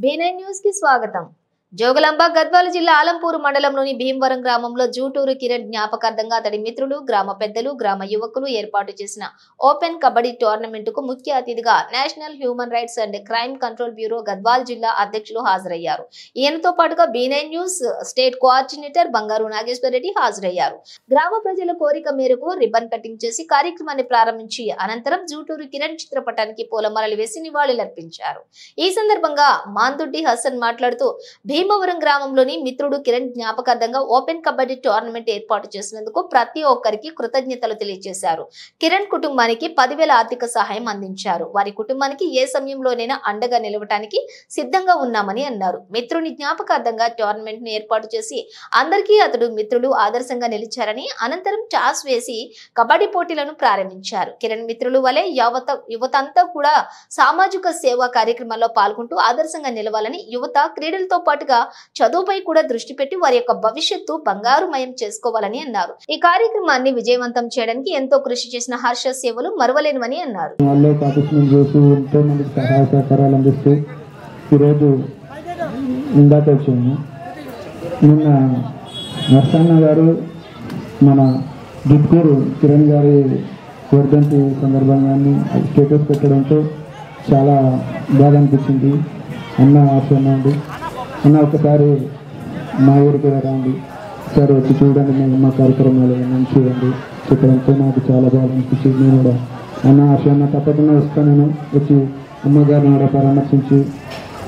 B9 news కి స్వాగతం. జోగులాంబ గద్వాల జిల్లా ఆలంపూరు మండలంలోని భీమవరం గ్రామంలో జూటూరు కిరణ్ జ్ఞాపకార్థంగా అతడి మిత్రులు, గ్రామ పెద్దలు, గ్రామ యువకులు ఏర్పాటు చేసిన ఓపెన్ కబడ్డీ టోర్నమెంట్ కు ముఖ్య అతిథిగా national human rights and crime control bureau Gadwal జిల్లా అధ్యక్షులు హాజరయ్యారు. ఈయనతో పాటుగా B9 న్యూస్ స్టేట్ కోఆర్డినేటర్ బంగారు నాగేశ్వర రెడ్డి హాజరయ్యారు. గ్రామ ప్రజల కోరిక మేరకు రిబ్బన్ కటింగ్ చేసి కార్యక్రమాన్ని ప్రారంభించి అనంతరం జూటూరు కిరణ్ చిత్రపటానికి పూలమాలలు వేసి నివాళులర్పించారు. ఈ సందర్భంగా మాందుడ్డి హసన్ మాట్లాడుతూ భీమవరం గ్రామంలోని మిత్రుడు కిరణ్ జ్ఞాపకార్థంగా ఓపెన్ కబడ్డీ టోర్నమెంట్ ఏర్పాటు చేసినందుకు ప్రతి ఒక్కరికి కృతజ్ఞతలు తెలియజేశారు. కిరణ్ కుటుంబానికి 10,000 ఆర్థిక సహాయం అందించారు. వారి కుటుంబానికి ఏ సమయంలోనైనా అండగా నిలవటానికి సిద్ధంగా ఉన్నామని అన్నారు. మిత్రుని జ్ఞాపకార్థంగా టోర్నమెంట్ ను ఏర్పాటు చేసి అందరికీ అతడు మిత్రులు ఆదర్శంగా నిలిచారని, అనంతరం టాస్ వేసి కబడ్డీ పోటీలను ప్రారంభించారు. కిరణ్ మిత్రులు వలె యువతంతా కూడా సామాజిక సేవా కార్యక్రమాల్లో పాల్గొంటూ ఆదర్శంగా నిలవాలని, యువత క్రీడలతో పాటుగా చదువుపై కూడా దృష్టి పెట్టి వారి యొక్క భవిష్యత్తు బంగారుమయం చేసుకోవాలని అన్నారు. ఈ కార్యక్రమాన్ని విజయవంతం చేయడానికి ఎంతో కృషి చేసిన హర్ష సేవలు మరువలేనివని అన్నారు. నిన్న నర్సన్న గారు మన దుడ్కూరు కిరణ్ గారి వర్ధంతి సందర్భంగా స్టేటస్ పెట్టడంతో చాలా బాధ అనిపించింది. అన్న ఆశ అన్న ఒకసారి మా ఊరు కూడా రండి సార్, వచ్చి చూడండి, మేము మా కార్యక్రమాలు ఏమని చూడండి చెప్పడంతో నాకు చాలా బాగా అనిపించింది. నేను కూడా అన్న ఆశ అన్న తప్పకుండా వస్తాను. నేను వచ్చి అమ్మగారిని కూడా పరామర్శించి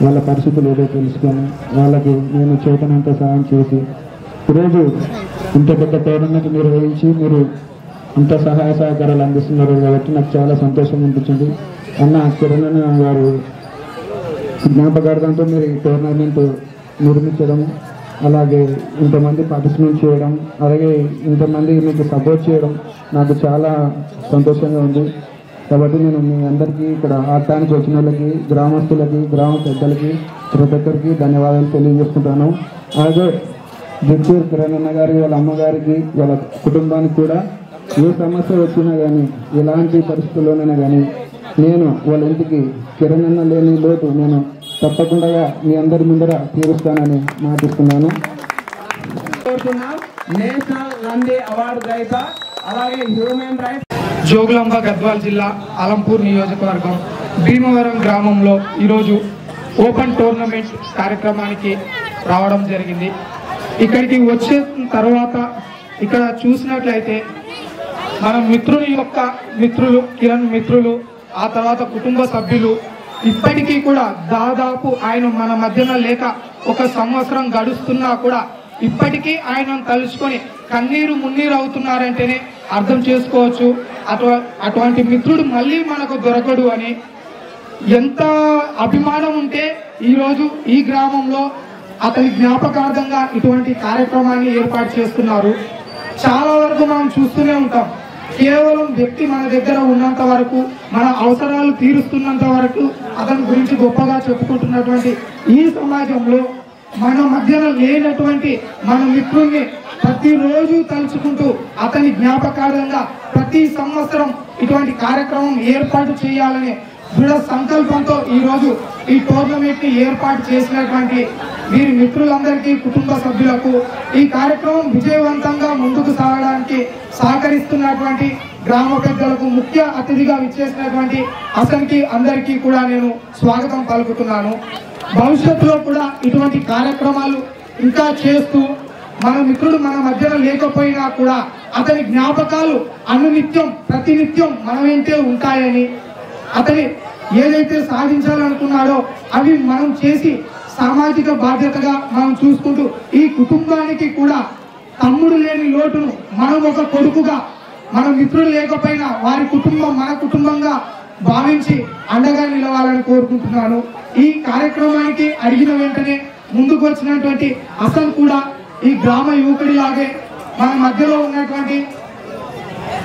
వాళ్ళ పరిస్థితులు ఏదో తెలుసుకొని వాళ్ళకి నేను చేతనంత సహాయం చేసి ఈరోజు ఇంత పెద్ద టోర్నమెంట్ నిర్వహించి మీరు ఇంత సహాయ సహకారాలు అందిస్తున్నారు కాబట్టి నాకు చాలా సంతోషం అనిపించింది. అన్న కిరణ్ గారు జ్ఞాపకార్థంతో మీరు ఈ టోర్నమెంట్ నిర్మించడం, అలాగే ఇంతమంది పార్టిసిపేట్ చేయడం, అలాగే ఇంతమంది మీకు సపోర్ట్ చేయడం నాకు చాలా సంతోషంగా ఉంది. కాబట్టి నేను మీ అందరికీ ఇక్కడ ఆడటానికి వచ్చిన వాళ్ళకి, గ్రామస్తులకి, గ్రామ పెద్దలకి, ప్రతి ఒక్కరికి ధన్యవాదాలు తెలియజేసుకుంటాను. అలాగే దుడ్కూరు కిరణ్ అన్న గారికి, వాళ్ళ అమ్మగారికి, వాళ్ళ కుటుంబానికి కూడా ఏ సమస్య వచ్చినా కానీ, ఎలాంటి పరిస్థితుల్లోనైనా కానీ నేను వాళ్ళ ఇంటికి కిరణ్ అన్న లేని లోటు నేను తప్పకుండా మీ అందరి ముందర తీరుస్తానని మాటిస్తున్నాను. జోగులాంబ గద్వాల్ జిల్లా ఆలంపూర్ నియోజకవర్గం భీమవరం గ్రామంలో ఈరోజు ఓపెన్ టోర్నమెంట్ కార్యక్రమానికి రావడం జరిగింది. ఇక్కడికి వచ్చిన తర్వాత ఇక్కడ చూసినట్లయితే మన మిత్రులు కిరణ్ మిత్రులు, ఆ తర్వాత కుటుంబ సభ్యులు ఇప్పటికీ కూడా దాదాపు ఆయన మన మధ్యన లేక 1 సంవత్సరం గడుస్తున్నా కూడా ఇప్పటికీ ఆయనను తలుచుకొని కన్నీరు మున్నీరు అవుతున్నారంటేనే అర్థం చేసుకోవచ్చు. అటువంటి మిత్రుడు మళ్ళీ మనకు దొరకడు అని ఎంత అభిమానం ఉంటే ఈరోజు ఈ గ్రామంలో అతని జ్ఞాపకార్థంగా ఇటువంటి కార్యక్రమాన్ని ఏర్పాటు చేస్తున్నారు. చాలా వరకు మనం చూస్తూనే ఉంటాం. కేవలం వ్యక్తి మన దగ్గర ఉన్నంత వరకు, మన అవసరాలు తీరుస్తున్నంత వరకు అతని గురించి గొప్పగా చెప్పుకుంటున్నటువంటి ఈ సమాజంలో మన మధ్యన లేనటువంటి మన మిత్రుల్ని ప్రతిరోజు తలుచుకుంటూ అతని జ్ఞాపకార్థంగా ప్రతి సంవత్సరం ఇటువంటి కార్యక్రమం ఏర్పాటు చేయాలనే దృఢ సంకల్పంతో ఈరోజు ఈ టోర్నమెంట్ ని ఏర్పాటు చేసినటువంటి వీరి మిత్రులందరికీ, కుటుంబ సభ్యులకు, ఈ కార్యక్రమం విజయవంతంగా ముందుకు సాగడానికి సహకరిస్తున్నటువంటి గ్రామ పెద్దలకు, ముఖ్య అతిథిగా విచ్చేసినటువంటి హసన్కి అందరికీ కూడా నేను స్వాగతం పలుకుతున్నాను. భవిష్యత్తులో కూడా ఇటువంటి కార్యక్రమాలు ఇంకా చేస్తూ మన మిత్రుడు మన మధ్యన లేకపోయినా కూడా అతని జ్ఞాపకాలు అనునిత్యం ప్రతినిత్యం మన వెంటే ఉంటాయని, అతని ఏదైతే సాధించాలనుకున్నాడో అవి మనం చేసి సామాజిక బాధ్యతగా మనం చూసుకుంటూ ఈ కుటుంబానికి కూడా తమ్ముడు లేని లోటును మనం ఒక కొడుకుగా, మన మిత్రుడు లేకపోయినా వారి కుటుంబం మన కుటుంబంగా భావించి అండగా నిలవాలని కోరుకుంటున్నాను. ఈ కార్యక్రమానికి అడిగిన వెంటనే ముందుకు వచ్చినటువంటి హసన్ కూడా ఈ గ్రామ యువకుడిలాగే మన మధ్యలో ఉన్నటువంటి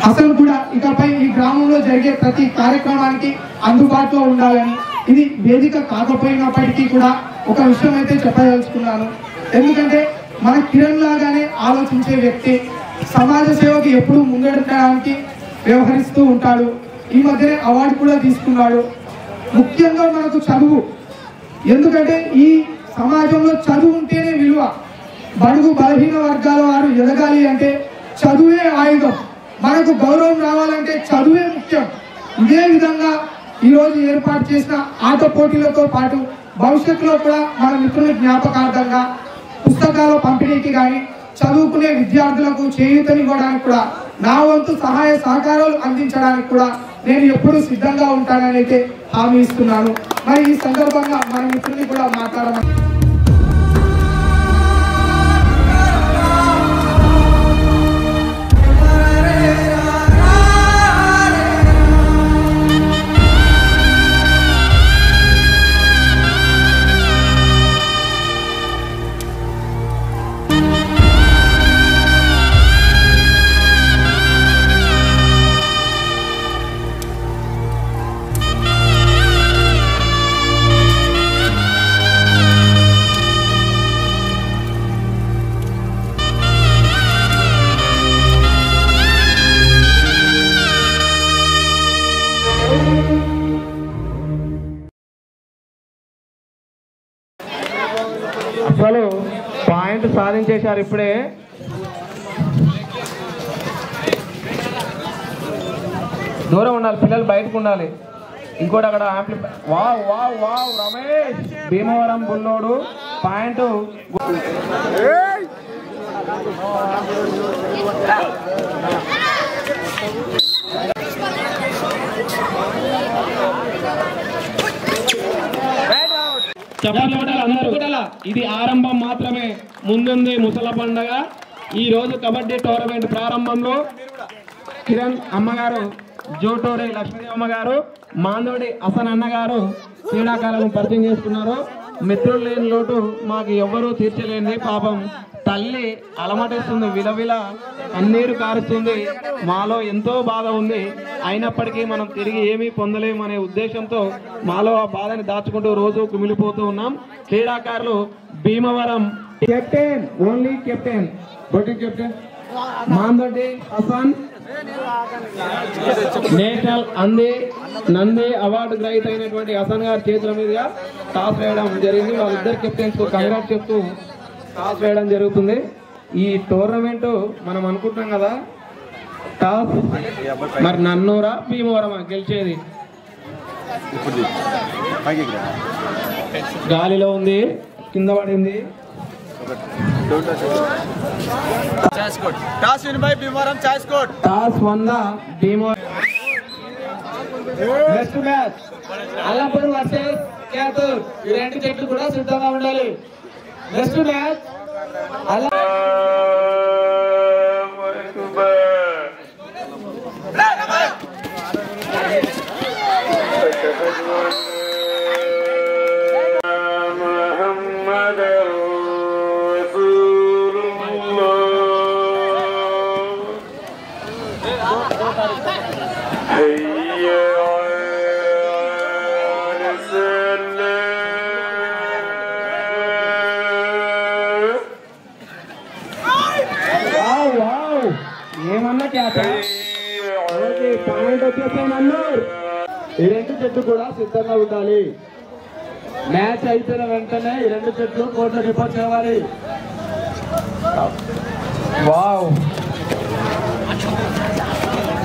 హసన్ కూడా ఇకపై ఈ గ్రామంలో జరిగే ప్రతి కార్యక్రమానికి అందుబాటులో ఉండాలని, ఇది వేదిక కాకపోయినప్పటికీ కూడా ఒక విషయం అయితే చెప్పదలుచుకున్నాను. ఎందుకంటే మన కిరణ్ లాగానే ఆలోచించే వ్యక్తి, సమాజ సేవకి ఎప్పుడూ ముందెడడానికి వ్యవహరిస్తూ ఉంటాడు. ఈ మధ్యనే అవార్డు కూడా తీసుకున్నాడు. ముఖ్యంగా మనకు చదువు ఎందుకంటే ఈ సమాజంలో చదువు ఉంటేనే విలువ. బడుగు బలహీన వర్గాల వారు ఎదగాలి అంటే చదువే ఆయుధం. మనకు గౌరవం రావాలంటే చదువే ముఖ్యం. ఇదే విధంగా ఈరోజు ఏర్పాటు చేసిన ఆట పోటీలతో పాటు భవిష్యత్తులో కూడా మన మిత్రుల జ్ఞాపకార్థంగా పుస్తకాల పంపిణీకి కానీ చదువుకునే విద్యార్థులకు చేయూతనివ్వడానికి కూడా నా వంతు సహాయ సహకారాలు అందించడానికి కూడా నేను ఎప్పుడూ సిద్ధంగా ఉంటానని అయితే హామీ ఇస్తున్నాను. మరి ఈ సందర్భంగా మన మిత్రుల్ని కూడా మాట్లాడమని అసలు పాయింట్ సాధించేశారు. ఇప్పుడే దూరం ఉండాలి, పిల్లలు బయటకు ఉండాలి. ఇంకోటి అక్కడ wow wow wow Ramesh Bhimavaram Bullodu point. ఇది ఆరంభం మాత్రమే, ముందుంది ముసల పండగ. ఈ రోజు కబడ్డీ టోర్నమెంట్ ప్రారంభంలో కిరణ్ అమ్మగారు, జోటూరి లక్ష్మీ అమ్మగారు, మాందోడి హసన్ అన్నగారు క్రీడాకారులను పరిచయం చేసుకున్నారు. మిత్రులు లేని లోటు మాకు ఎవ్వరూ తీర్చలేంది. పాపం తల్లి అలమటిస్తుంది, విలవిల కన్నీరు కారుస్తుంది. మాలో ఎంతో బాధ ఉంది, అయినప్పటికీ మనం తిరిగి ఏమీ పొందలేమనే ఉద్దేశంతో మాలో ఆ బాధని దాచుకుంటూ రోజు కుమిలిపోతూ ఉన్నాం. క్రీడాకారులు Bhimavaram captain, only captain, boating captain Mandodi Hasan, national Nandi award గ్రహీత అయినటువంటి హసన్ గారి చేతుల మీదుగా టాస్ వేయడం జరిగింది. వాళ్ళిద్దరు కెప్టెన్స్ కు కంగ్రాట్స్ చెప్తూ టాస్ వేయడం జరుగుతుంది. ఈ టోర్నమెంట్ మనం అనుకుంటున్నాం కదా, టాస్ మరి నన్నూరా భీమవరమా గెలిచేది? గాలిలో ఉంది, కింద పడింది. Toss win by Bhimavaram Chaskot. Toss won Bhimavaram. Next match Allampur versus Ketur. ఈ రెండు జట్లు కూడా సిద్ధంగా ఉండాలి. నెక్స్ట్ మ్యాచ్ ఏమన్నా పాయింట్ వచ్చేసాయి నన్నూరు. ఈ రెండు జట్లు కూడా సిద్ధంగా ఉండాలి. మ్యాచ్ అయిపోయిన వెంటనే ఈ రెండు జట్లు కోర్టులో రిపోర్ట్ చేయాలి. వావ్,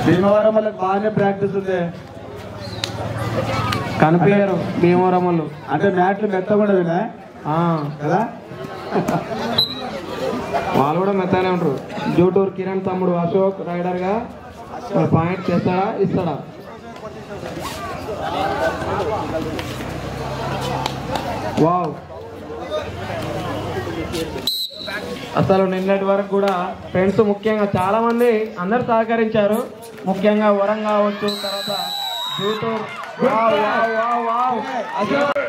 భీమవరం వాళ్ళకి బాగానే ప్రాక్టీస్ ఉంది. కనిపించారు భీమవరం వాళ్ళు, అంటే మ్యాట్లు మెత్తకుండా కదా, వాళ్ళు కూడా మెత్తగానే ఉంటారు. జోటూరు కిరణ్ తమ్ముడు అశోక్ రైడర్ గా పాయింట్ చేస్తాడా ఇస్తాడా? వావ్, అసలు నిన్నటి వరకు కూడా ఫ్రెండ్స్ ముఖ్యంగా చాలా మంది అందరు సహకరించారు. ముఖ్యంగా వరం కావచ్చు, తర్వాత జోటూరు. Wow wow wow wow Ashok